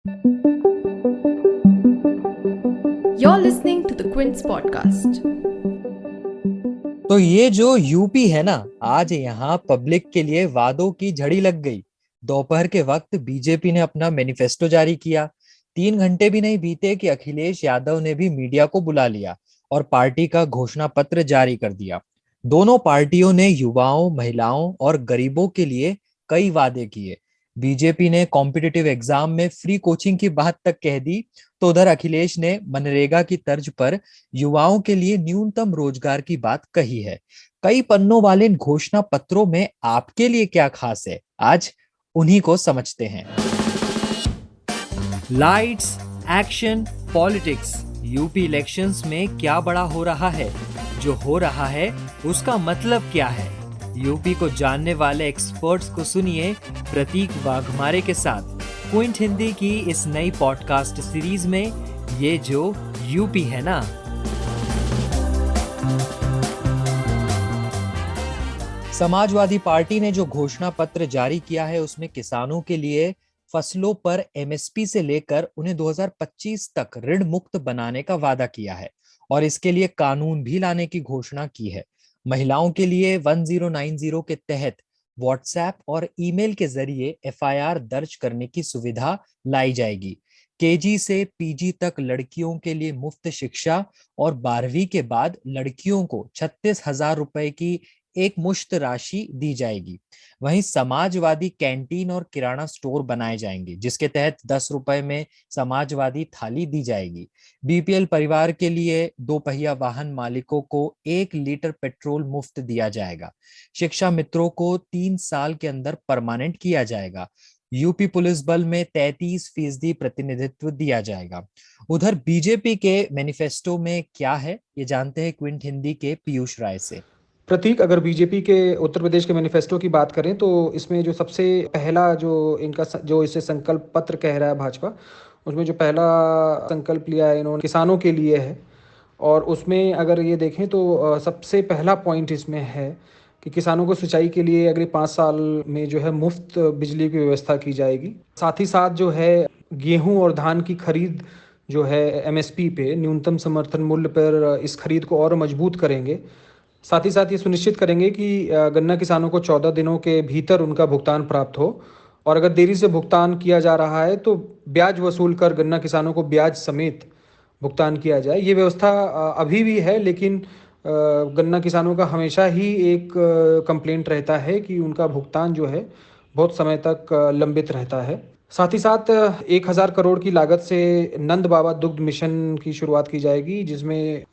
You're listening to the Quince podcast. तो ये जो यूपी है ना, आज यहाँ पब्लिक के लिए वादों की झड़ी लग गई। दोपहर के वक्त बीजेपी ने अपना मैनिफेस्टो जारी किया। 3 घंटे भी नहीं बीते कि अखिलेश यादव ने भी मीडिया को बुला लिया और पार्टी का घोषणा पत्र जारी कर दिया। दोनों पार्टियों ने युवाओं, महिलाओं और गरीबों के लिए कई वादे किए। बीजेपी ने कॉम्पिटिटिव एग्जाम में फ्री कोचिंग की बात तक कह दी, तो उधर अखिलेश ने मनरेगा की तर्ज पर युवाओं के लिए न्यूनतम रोजगार की बात कही है। कई पन्नों वाले इन घोषणा पत्रों में आपके लिए क्या खास है, आज उन्हीं को समझते हैं। Lights, action, politics. UP elections में क्या बड़ा हो रहा है, जो हो रहा है उसका मतलब क्या है। यूपी को जानने वाले एक्सपर्ट्स को सुनिए प्रतीक वाघमारे के साथ क्विंट हिंदी की इस नई पॉडकास्ट सीरीज में, ये जो यूपी है ना। समाजवादी पार्टी ने जो घोषणा पत्र जारी किया है उसमें किसानों के लिए फसलों पर एमएसपी से लेकर उन्हें 2025 तक ऋण मुक्त बनाने का वादा किया है और इसके लिए कानून भी लाने की घोषणा की है। महिलाओं के लिए 1090 के तहत व्हाट्सएप और ईमेल के जरिए एफआईआर दर्ज करने की सुविधा लाई जाएगी। केजी से पीजी तक लड़कियों के लिए मुफ्त शिक्षा और 12वीं के बाद लड़कियों को 36,000 रुपए की एक मुश्त राशि दी जाएगी। वहीं समाजवादी कैंटीन और किराना स्टोर बनाए जाएंगे, जिसके तहत 10 रुपए में समाजवादी थाली दी जाएगी। बीपीएल परिवार के लिए 2 पहिया वाहन मालिकों को 1 लीटर पेट्रोल मुफ्त दिया जाएगा। शिक्षा मित्रों को 3 साल के अंदर परमानेंट किया जाएगा। यूपी पुलिस बल में 33% प्रतिनिधित्व दिया जाएगा। उधर बीजेपी के मैनिफेस्टो में क्या है, ये जानते हैं क्विंट हिंदी के पीयूष राय से। प्रतीक, अगर बीजेपी के उत्तर प्रदेश के मैनिफेस्टो की बात करें तो इसमें जो सबसे पहला जो जो इसे संकल्प पत्र कह रहा है भाजपा, उसमें जो पहला संकल्प लिया है इन्होंने किसानों के लिए है। और उसमें अगर ये देखें तो सबसे पहला पॉइंट इसमें है कि किसानों को सिंचाई के लिए अगले 5 साल में जो है मुफ्त बिजली की व्यवस्था की जाएगी। साथ ही साथ जो है गेहूं और धान की खरीद जो है एमएसपी पे, न्यूनतम समर्थन मूल्य पर, इस खरीद को और मजबूत करेंगे। साथ ही साथ ये सुनिश्चित करेंगे कि गन्ना किसानों को 14 दिनों के भीतर उनका भुगतान प्राप्त हो, और अगर देरी से भुगतान किया जा रहा है तो ब्याज वसूल कर गन्ना किसानों को ब्याज समेत भुगतान किया जाए। ये व्यवस्था अभी भी है, लेकिन गन्ना किसानों का हमेशा ही एक कंप्लेंट रहता है कि उनका भुगतान जो है बहुत समय तक लंबित रहता है। साथ ही साथ 1,000 करोड़ की लागत से नंद बाबा दुग्ध मिशन की शुरुआत की जाएगी, जिसमें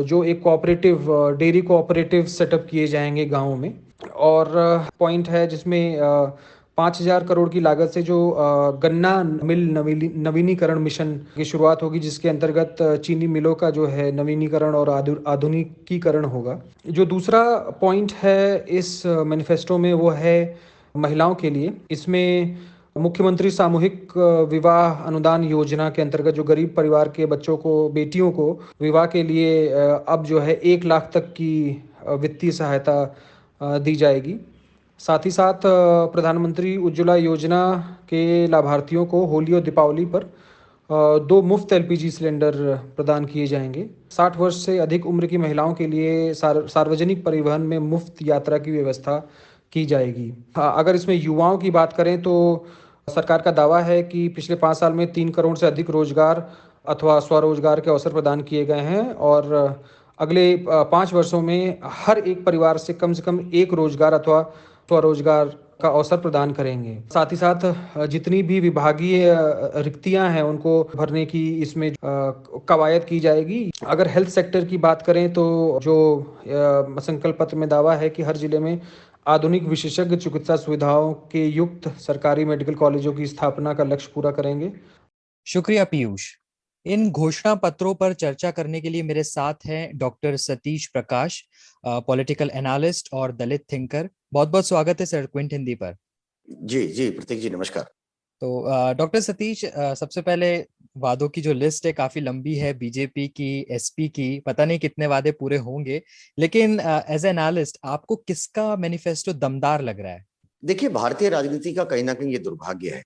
जो एक कोऑपरेटिव डेयरी कोऑपरेटिव सेटअप किए जाएंगे गाँव में। और पॉइंट है जिसमें 5,000 करोड़ की लागत से जो गन्ना मिल नवीनीकरण मिशन की शुरुआत होगी, जिसके अंतर्गत चीनी मिलों का जो है नवीनीकरण और आधुनिकीकरण होगा। जो दूसरा पॉइंट है इस मैनिफेस्टो में वो है महिलाओं के लिए। इसमें मुख्यमंत्री सामूहिक विवाह अनुदान योजना के अंतर्गत जो गरीब परिवार के बच्चों को, बेटियों को विवाह के लिए अब जो है 1 लाख तक की वित्तीय सहायता दी जाएगी। साथ ही साथ प्रधानमंत्री उज्ज्वला योजना के लाभार्थियों को होली और दीपावली पर 2 मुफ्त एलपीजी सिलेंडर प्रदान किए जाएंगे। 60 वर्ष से अधिक उम्र की महिलाओं के लिए सार्वजनिक परिवहन में मुफ्त यात्रा की व्यवस्था की जाएगी। अगर इसमें युवाओं की बात करें तो सरकार का दावा है कि पिछले 5 साल में 3 करोड़ से अधिक रोजगार अथवा स्वरोजगार के अवसर प्रदान किए गए हैं, और अगले 5 वर्षों में हर एक परिवार से कम एक रोजगार अथवा स्वरोजगार का अवसर प्रदान करेंगे। साथ ही साथ जितनी भी विभागीय रिक्तियां हैं उनको भरने की इसमें कवायद की जाएगी। अगर हेल्थ सेक्टर की बात करें तो जो संकल्प पत्र में दावा है कि हर जिले में आधुनिक विशेषज्ञ चिकित्सा सुविधाओं के युक्त सरकारी मेडिकल कॉलेजों की स्थापना का लक्ष्य पूरा करेंगे। शुक्रिया पीयूष। इन घोषणा पत्रों पर चर्चा करने के लिए मेरे साथ हैं डॉक्टर सतीश प्रकाश, पॉलिटिकल एनालिस्ट और दलित थिंकर। बहुत बहुत स्वागत है सर क्विंट हिंदी पर। जी जी प्रतीक जी, नमस्कार। तो डॉक्टर सतीश, सबसे पहले वादों की जो लिस्ट है काफी लंबी है, बीजेपी की, एसपी की, पता नहीं कितने वादे पूरे होंगे, लेकिन एज एनालिस्ट आपको किसका मैनिफेस्टो दमदार लग रहा है? देखिए, भारतीय राजनीति का कहीं ना कहीं ये दुर्भाग्य है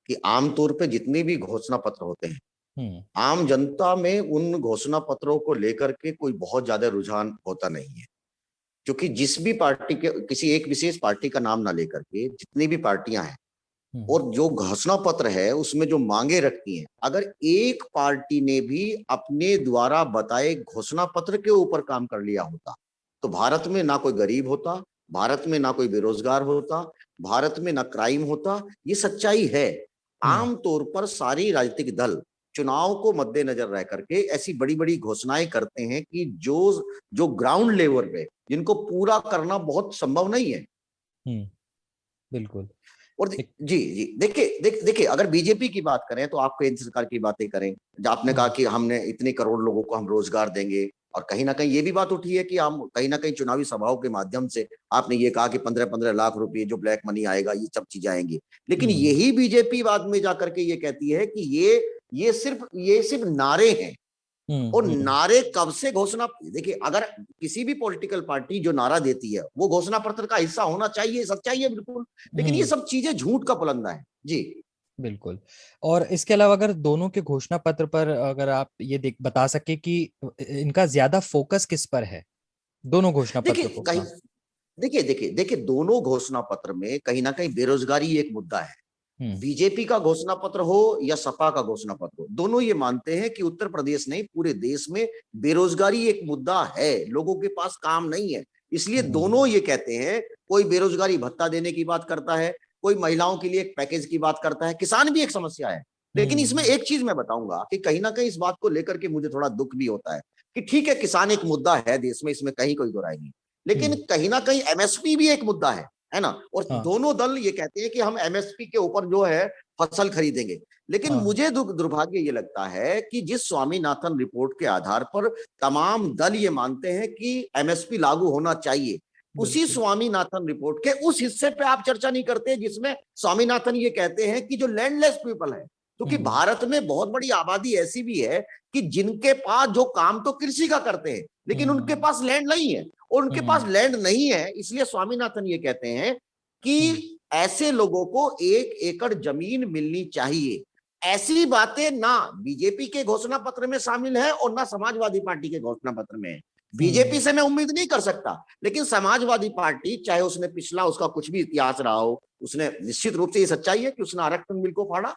कि आमतौर पे जितने भी घोषणा पत्र होते हैं, हम्म। आम जनता में उन घोषणा पत्रों को लेकर के कोई बहुत ज्यादा रुझान होता नहीं है, क्योंकि जिस भी पार्टी के, किसी एक विशेष पार्टी का नाम ना लेकर के जितनी भी पार्टियां हैं और जो घोषणा पत्र है उसमें जो मांगे रखती हैं, अगर एक पार्टी ने भी अपने द्वारा बताए घोषणा पत्र के ऊपर काम कर लिया होता तो भारत में ना कोई गरीब होता, भारत में ना कोई बेरोजगार होता, भारत में ना क्राइम होता। ये सच्चाई है। आमतौर पर सारी राजनीतिक दल चुनाव को मद्देनजर रह करके ऐसी बड़ी बड़ी घोषणाएं करते हैं कि जो जो ग्राउंड लेवल पे जिनको पूरा करना बहुत संभव नहीं है। बिल्कुल। और जी जी देखिए अगर बीजेपी की बात करें तो आप केंद्र सरकार की बातें करें, जब आपने कहा कि हमने इतने करोड़ लोगों को हम रोजगार देंगे, और कहीं ना कहीं ये भी बात उठी है कि हम कहीं ना कहीं चुनावी सभाओं के माध्यम से आपने ये कहा कि 15-15 लाख रुपए जो ब्लैक मनी आएगा, ये सब चीजें आएंगी। लेकिन यही बीजेपी बाद में जाकर के ये कहती है कि ये सिर्फ नारे हैं। और नारे कब से घोषणा, देखिए अगर किसी भी पॉलिटिकल पार्टी जो नारा देती है वो घोषणा पत्र का हिस्सा होना चाहिए, सच्चाई है बिल्कुल, लेकिन ये सब चीजें झूठ का पुलंदा है। जी बिल्कुल। और इसके अलावा अगर दोनों के घोषणा पत्र पर अगर आप ये बता सके कि इनका ज्यादा फोकस किस पर है, दोनों घोषणा पत्र को? देखिए दोनों घोषणा पत्र में कहीं ना कहीं बेरोजगारी एक मुद्दा है। बीजेपी का घोषणा पत्र हो या सपा का घोषणा पत्र हो, दोनों ये मानते हैं कि उत्तर प्रदेश नहीं पूरे देश में बेरोजगारी एक मुद्दा है, लोगों के पास काम नहीं है। इसलिए दोनों ये कहते हैं, कोई बेरोजगारी भत्ता देने की बात करता है, कोई महिलाओं के लिए एक पैकेज की बात करता है, किसान भी एक समस्या है। लेकिन इसमें एक चीज मैं बताऊंगा कि कहीं ना कहीं इस बात को लेकर के मुझे थोड़ा दुख भी होता है कि ठीक है, किसान एक मुद्दा है देश में, इसमें कहीं कोई दो राय नहीं, लेकिन कहीं ना कहीं एमएसपी भी एक मुद्दा है ना। और दोनों दल ये कहते हैं कि हम एमएसपी के ऊपर जो है फसल खरीदेंगे। लेकिन मुझे दुर्भाग्य ये लगता है कि जिस स्वामीनाथन रिपोर्ट के आधार पर तमाम दल ये मानते हैं कि एमएसपी लागू होना चाहिए, उसी स्वामीनाथन रिपोर्ट के उस हिस्से पे आप चर्चा नहीं करते जिसमें स्वामीनाथन ये कहते हैं कि जो लैंडलेस पीपल है, क्योंकि भारत में बहुत बड़ी आबादी ऐसी भी है कि जिनके पास जो काम तो कृषि का करते हैं लेकिन उनके पास लैंड नहीं है, और उनके पास लैंड नहीं है, इसलिए स्वामीनाथन ये कहते हैं कि ऐसे लोगों को 1 एकड़ जमीन मिलनी चाहिए। ऐसी बातें ना बीजेपी के घोषणा पत्र में शामिल है और ना समाजवादी पार्टी के घोषणा पत्र में है। बीजेपी से मैं उम्मीद नहीं कर सकता, लेकिन समाजवादी पार्टी, चाहे उसने पिछला उसका कुछ भी इतिहास रहा हो, उसने निश्चित रूप से ये सच्चाई है कि उसने आरक्षण बिल को फाड़ा,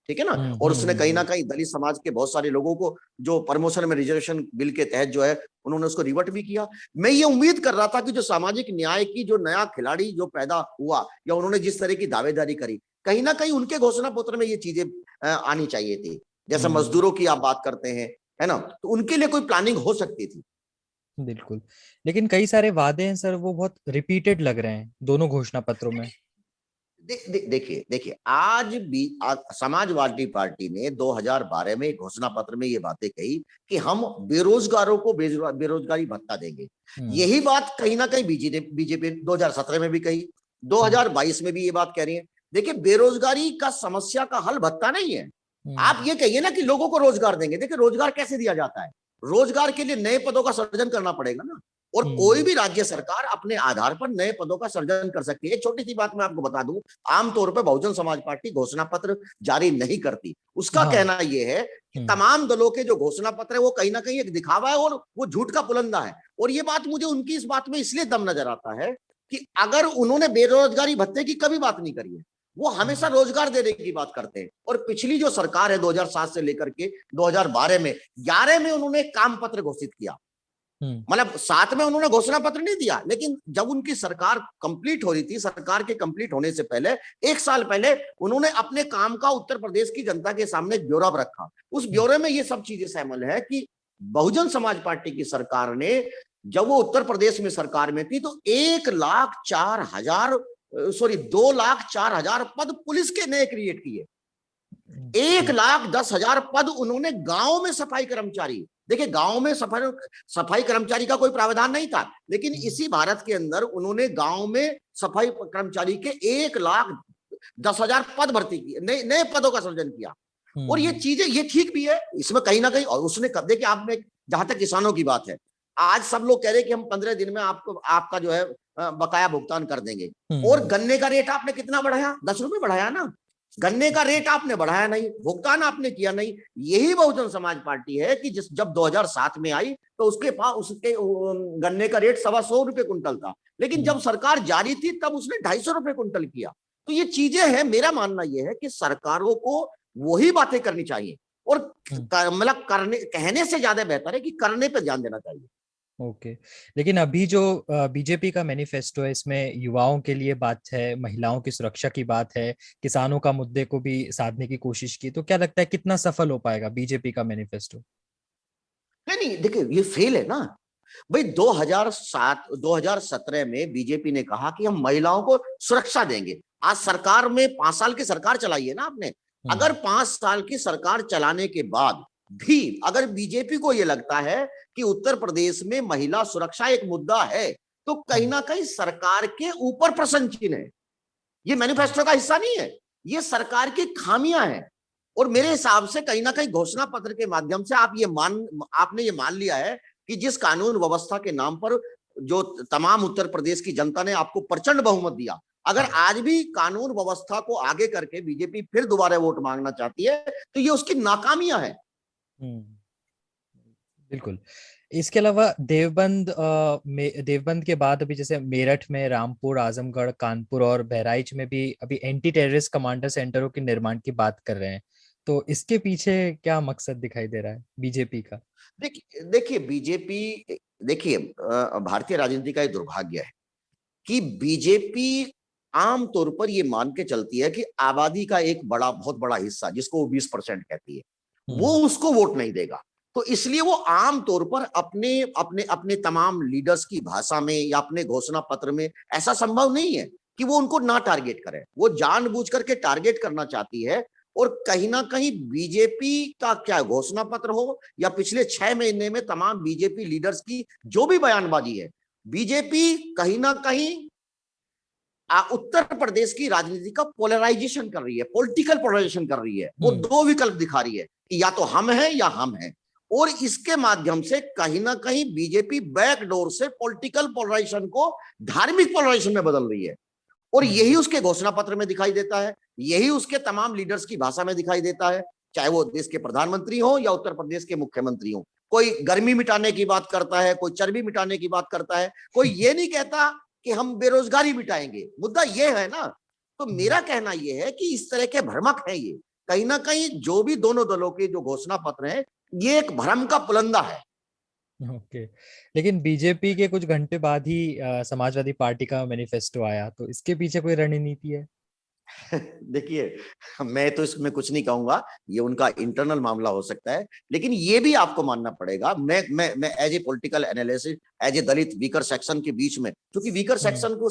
ठीक है ना, और उसने कहीं ना कहीं दलित समाज के बहुत सारे लोगों को जो प्रमोशन में रिजर्वेशन बिल के तहत जो है उन्होंने उसको रिवर्ट भी किया। मैं ये उम्मीद कर रहा था कि जो सामाजिक न्याय की जो नया खिलाड़ी जो पैदा हुआ या उन्होंने जिस तरह की दावेदारी करी, कहीं ना कहीं उनके घोषणा पत्र में ये चीजें आनी चाहिए थी। जैसे मजदूरों की आप बात करते हैं, है ना, तो उनके लिए कोई प्लानिंग हो सकती थी। बिल्कुल। लेकिन कई सारे वादे हैं सर, वो बहुत रिपीटेड लग रहे हैं दोनों घोषणा पत्रों में। देखिए आज भी समाजवादी पार्टी ने 2012 में घोषणा पत्र में ये बातें कही कि हम बेरोजगारों को बेरोजगारी भत्ता देंगे। यही बात कहीं ना कहीं बीजेपी 2017 में भी कही, 2022 में भी ये बात कह रही है। देखिए बेरोजगारी का समस्या का हल भत्ता नहीं है। आप ये कहिए ना कि लोगों को रोजगार देंगे, देखिए रोजगार कैसे दिया जाता है, रोजगार के लिए नए पदों का सृजन करना पड़ेगा ना, और कोई भी राज्य सरकार अपने आधार पर नए पदों का सृजन कर सकती है। एक छोटी सी बात मैं आपको बता दूं, आमतौर पर बहुजन समाज पार्टी घोषणा पत्र जारी नहीं करती। उसका कहना यह है कि तमाम दलों के जो घोषणा पत्र है वो कहीं ना कहीं एक दिखावा है और वो झूठ का पुलंदा है। और ये बात मुझे उनकी इस बात में इसलिए दम नजर आता है कि अगर उन्होंने बेरोजगारी भत्ते की कभी बात नहीं करी है, वो हमेशा रोजगार देने की बात करते हैं। और पिछली जो सरकार है 2007 से लेकर के 2012 में 11 में उन्होंने काम पत्र घोषित किया, मतलब 7 में उन्होंने घोषणा पत्र नहीं दिया, लेकिन जब उनकी सरकार कंप्लीट हो रही थी, सरकार के कंप्लीट होने से पहले 1 साल पहले उन्होंने अपने काम का उत्तर प्रदेश की जनता के सामने ब्यौरा रखा। उस ब्यौरे में ये सब चीजें शामिल है कि बहुजन समाज पार्टी की सरकार ने, जब वो उत्तर प्रदेश में सरकार में थी, तो 2,04,000 पद पुलिस के नए क्रिएट किए। 1,10,000 पद उन्होंने गांव में सफाई कर्मचारी, देखिए गांव में सफाई कर्मचारी का कोई प्रावधान नहीं था, लेकिन इसी भारत के अंदर उन्होंने गांव में सफाई कर्मचारी के 1,10,000 पद भर्ती किए, नए पदों का सृजन किया। और ये चीजें ये ठीक भी है, इसमें कहीं ना कहीं, और उसने कब, देखिए आप में जहां तक किसानों की बात है, आज सब लोग कह रहे हैं कि हम 15 दिन में आपका जो है बकाया भुगतान कर देंगे, और गन्ने का रेट आपने कितना बढ़ाया, 10 रुपए बढ़ाया ना, गन्ने का रेट आपने बढ़ाया नहीं, भुगतान आपने किया नहीं। यही बहुजन समाज पार्टी है कि जब 2007 में आई तो उसके पास उसके गन्ने का रेट 125 रुपए कुंटल था, लेकिन जब सरकार जारी थी तब उसने 250 रुपए कुंटल किया। तो ये चीजें हैं। मेरा मानना यह है कि सरकारों को वही बातें करनी चाहिए और मतलब कहने से ज्यादा बेहतर है कि करने पर ध्यान देना चाहिए। ओके लेकिन अभी जो बीजेपी का मैनिफेस्टो है, इसमें युवाओं के लिए बात है, महिलाओं की सुरक्षा की बात है, किसानों का मुद्दे को भी साधने की कोशिश की, तो क्या लगता है कितना सफल हो पाएगा बीजेपी का मैनिफेस्टो? नहीं, देखिए ये फेल है ना भाई। 2017 में बीजेपी ने कहा कि हम महिलाओं को सुरक्षा देंगे। आज सरकार में 5 साल की सरकार चलाई है ना आपने। अगर 5 साल की सरकार चलाने के बाद भी अगर बीजेपी को यह लगता है कि उत्तर प्रदेश में महिला सुरक्षा एक मुद्दा है, तो कहीं ना कहीं सरकार के ऊपर प्रश्न चिन्ह है। ये मैनिफेस्टो का हिस्सा नहीं है, ये सरकार की खामियां हैं। और मेरे हिसाब से कहीं ना कहीं घोषणा पत्र के माध्यम से आपने ये मान लिया है कि जिस कानून व्यवस्था के नाम पर जो तमाम उत्तर प्रदेश की जनता ने आपको प्रचंड बहुमत दिया, अगर आज भी कानून व्यवस्था को आगे करके बीजेपी फिर दोबारा वोट मांगना चाहती है तो ये उसकी नाकामियां है। बिल्कुल। इसके अलावा देवबंद के बाद अभी जैसे मेरठ में, रामपुर, आजमगढ़, कानपुर और बहराइच में भी अभी एंटी टेररिस्ट कमांडर सेंटरों के निर्माण की बात कर रहे हैं। तो इसके पीछे क्या मकसद दिखाई दे रहा है बीजेपी का? देखिए भारतीय राजनीति का एक दुर्भाग्य है कि बीजेपी आमतौर पर ये मान के चलती है कि आबादी का एक बहुत बड़ा हिस्सा, जिसको वो 20% कहती है, वो उसको वोट नहीं देगा। तो इसलिए वो आम तौर पर अपने अपने अपने तमाम लीडर्स की भाषा में या अपने घोषणा पत्र में ऐसा संभव नहीं है कि वो उनको ना टारगेट करे। वो जानबूझ करके टारगेट करना चाहती है। और कहीं ना कहीं बीजेपी का क्या घोषणा पत्र हो या पिछले 6 महीने में तमाम बीजेपी लीडर्स की जो भी बयानबाजी है, बीजेपी कहीं ना कहीं उत्तर प्रदेश की राजनीति का पोलराइजेशन कर रही है, पॉलिटिकल पोलराइजेशन कर रही है। वो 2 विकल्प दिखा रही है कि या तो हम हैं या हम हैं। और इसके माध्यम से कहीं ना कहीं बीजेपी बैकडोर से पॉलिटिकल पोलराइजेशन को धार्मिक पोलराइजेशन में बदल रही है। और यही उसके घोषणा पत्र में दिखाई देता है, यही उसके तमाम लीडर्स की भाषा में दिखाई देता है, चाहे वो देश के प्रधानमंत्री हो या उत्तर प्रदेश के मुख्यमंत्री हो। कोई गर्मी मिटाने की बात करता है, कोई चर्बी मिटाने की बात करता है, कोई ये नहीं कहता कि हम बेरोजगारी मिटाएंगे। मुद्दा ये है ना। तो मेरा कहना यह है कि इस तरह के भ्रमक है ये, कहीं ना कहीं जो भी दोनों दलों के जो घोषणा पत्र है, ये एक भ्रम का पुलंदा है। ओके लेकिन बीजेपी के कुछ घंटे बाद ही समाजवादी पार्टी का मैनिफेस्टो आया, तो इसके पीछे कोई रणनीति है? देखिए, मैं तो इसमें कुछ नहीं कहूंगा, ये उनका इंटरनल मामला हो सकता है। लेकिन ये भी आपको मानना पड़ेगा, मैं as a political analysis, as a Dalit weaker section के बीच में, क्योंकि वीकर सेक्शन को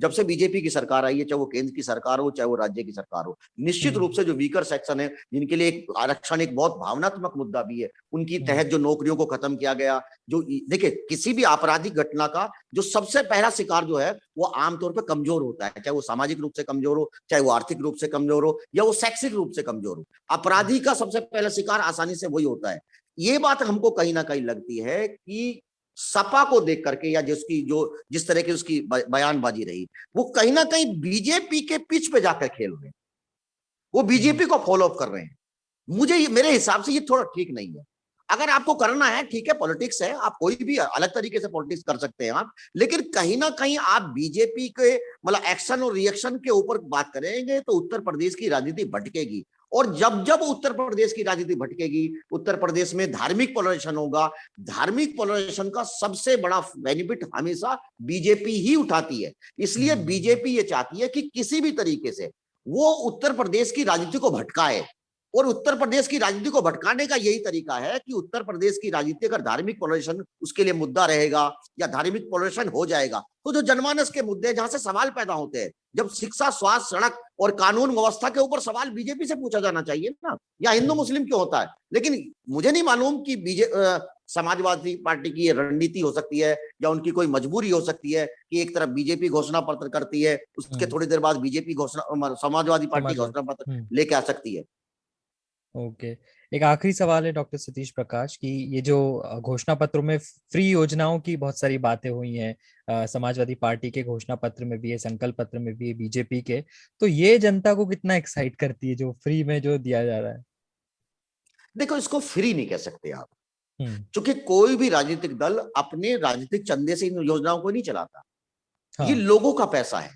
जब से बीजेपी की सरकार आई है, चाहे वो केंद्र की सरकार हो चाहे वो राज्य की सरकार हो, निश्चित रूप से जो वीकर सेक्शन है, जिनके लिए एक आरक्षण एक बहुत भावनात्मक मुद्दा भी है, उनकी तहत जो नौकरियों को खत्म किया गया, जो देखिए किसी भी आपराधिक घटना का जो सबसे पहला शिकार जो है वो आमतौर पर कमजोर होता है, चाहे वो सामाजिक रूप से कमजोर हो, चाहे वो आर्थिक रूप से कमजोर हो या वो शैक्षिक रूप से कमजोर हो। अपराधी का सबसे पहला शिकार आसानी से वही होता है। ये बात हमको कहीं ना कहीं लगती है कि सपा को देख करके या जिस तरह की उसकी बयानबाजी रही, वो कहीं ना कहीं बीजेपी के पिच पे जाकर खेल रहे हैं, वो बीजेपी को फॉलो अप कर रहे हैं। मेरे हिसाब से ये थोड़ा ठीक नहीं है। अगर आपको करना है, ठीक है, पॉलिटिक्स है, आप कोई भी अलग तरीके से पॉलिटिक्स कर सकते हैं आप, लेकिन कहीं ना कहीं आप बीजेपी के मतलब एक्शन और रिएक्शन के ऊपर बात करेंगे तो उत्तर प्रदेश की राजनीति भटकेगी। और जब उत्तर प्रदेश की राजनीति भटकेगी, उत्तर प्रदेश में धार्मिक पोलराइजेशन होगा। धार्मिक पोलराइजेशन का सबसे बड़ा बेनिफिट हमेशा बीजेपी ही उठाती है। इसलिए बीजेपी ये चाहती है कि किसी भी तरीके से वो उत्तर प्रदेश की राजनीति को भटकाए। और उत्तर प्रदेश की राजनीति को भटकाने का यही तरीका है कि उत्तर प्रदेश की राजनीति अगर धार्मिक पोलराइजेशन उसके लिए मुद्दा रहेगा या धार्मिक पोलराइजेशन हो जाएगा, तो जो जनमानस के मुद्दे जहां से सवाल पैदा होते हैं, जब शिक्षा, स्वास्थ्य, सड़क और कानून व्यवस्था के ऊपर सवाल बीजेपी से पूछा जाना चाहिए ना, या हिंदू मुस्लिम क्यों होता है। लेकिन मुझे नहीं मालूम कि समाजवादी पार्टी की ये रणनीति हो सकती है या उनकी कोई मजबूरी हो सकती है कि एक तरफ बीजेपी घोषणा पत्र करती है, उसके थोड़ी देर बाद बीजेपी समाजवादी पार्टी घोषणा पत्र लेके आ सकती है। ओके, एक आखिरी सवाल है डॉक्टर सतीश प्रकाश कि ये जो घोषणा पत्रों में फ्री योजनाओं की बहुत सारी बातें हुई हैं, समाजवादी पार्टी के घोषणा पत्र में भी है, संकल्प पत्र में भी है, बीजेपी के, तो ये जनता को कितना एक्साइट करती है जो फ्री में जो दिया जा रहा है? देखो, इसको फ्री नहीं कह सकते आप, हम्म, क्योंकि कोई भी राजनीतिक दल अपने राजनीतिक चंदे से इन योजनाओं को नहीं चलाता। ये हाँ, लोगों का पैसा है।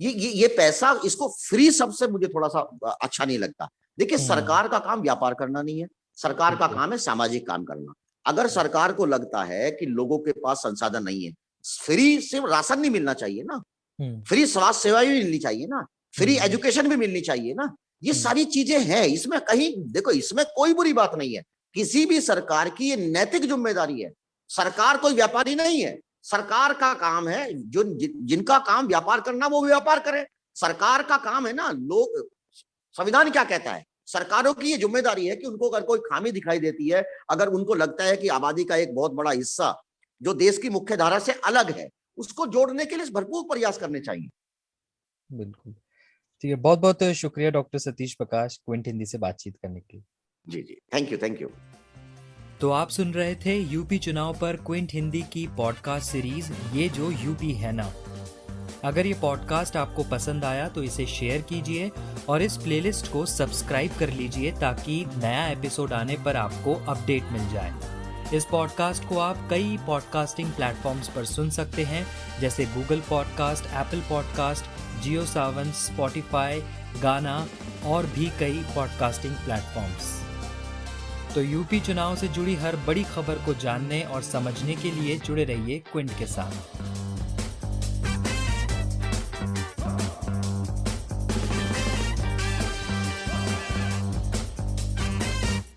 ये पैसा, इसको फ्री सबसे मुझे थोड़ा सा अच्छा नहीं लगता। देखिए, सरकार का काम व्यापार करना नहीं है, सरकार का बिल्कुल। काम है सामाजिक काम करना। अगर सरकार को लगता है कि लोगों के पास संसाधन नहीं है, फ्री सिर्फ राशन नहीं मिलना चाहिए ना, फ्री स्वास्थ्य सेवाएं भी मिलनी चाहिए ना, फ्री एजुकेशन भी मिलनी चाहिए ना। ये सारी चीजें हैं, इसमें कहीं देखो, इसमें कोई बुरी बात नहीं है। किसी भी सरकार की ये नैतिक जिम्मेदारी है। सरकार कोई व्यापारी नहीं है। सरकार का काम है, जो जिनका काम व्यापार करना वो व्यापार करे। सरकार का काम है ना, लोग, संविधान क्या कहता है, सरकारों की ये जिम्मेदारी है कि उनको अगर कोई खामी दिखाई देती है, अगर उनको लगता है कि आबादी का एक बहुत बड़ा हिस्सा जो देश की मुख्य धारा से अलग है, उसको जोड़ने के लिए भरपूर प्रयास करने चाहिए। बिल्कुल। ठीक है, बहुत बहुत शुक्रिया डॉक्टर सतीश प्रकाश क्विंट हिंदी से बातचीत करने के लिए। जी जी, थैंक यू, थैंक यू। तो आप सुन रहे थे यूपी चुनाव पर क्विंट हिंदी की पॉडकास्ट सीरीज ये जो यूपी है ना। अगर ये पॉडकास्ट आपको पसंद आया तो इसे शेयर कीजिए और इस प्लेलिस्ट को सब्सक्राइब कर लीजिए ताकि नया एपिसोड आने पर आपको अपडेट मिल जाए। इस पॉडकास्ट को आप कई पॉडकास्टिंग प्लेटफॉर्म्स पर सुन सकते हैं, जैसे गूगल पॉडकास्ट, एप्पल पॉडकास्ट, जियो सावन, स्पॉटिफाई, गाना और भी कई पॉडकास्टिंग प्लेटफॉर्म्स। तो यूपी चुनाव से जुड़ी हर बड़ी खबर को जानने और समझने के लिए जुड़े रहिए क्विंट के साथ।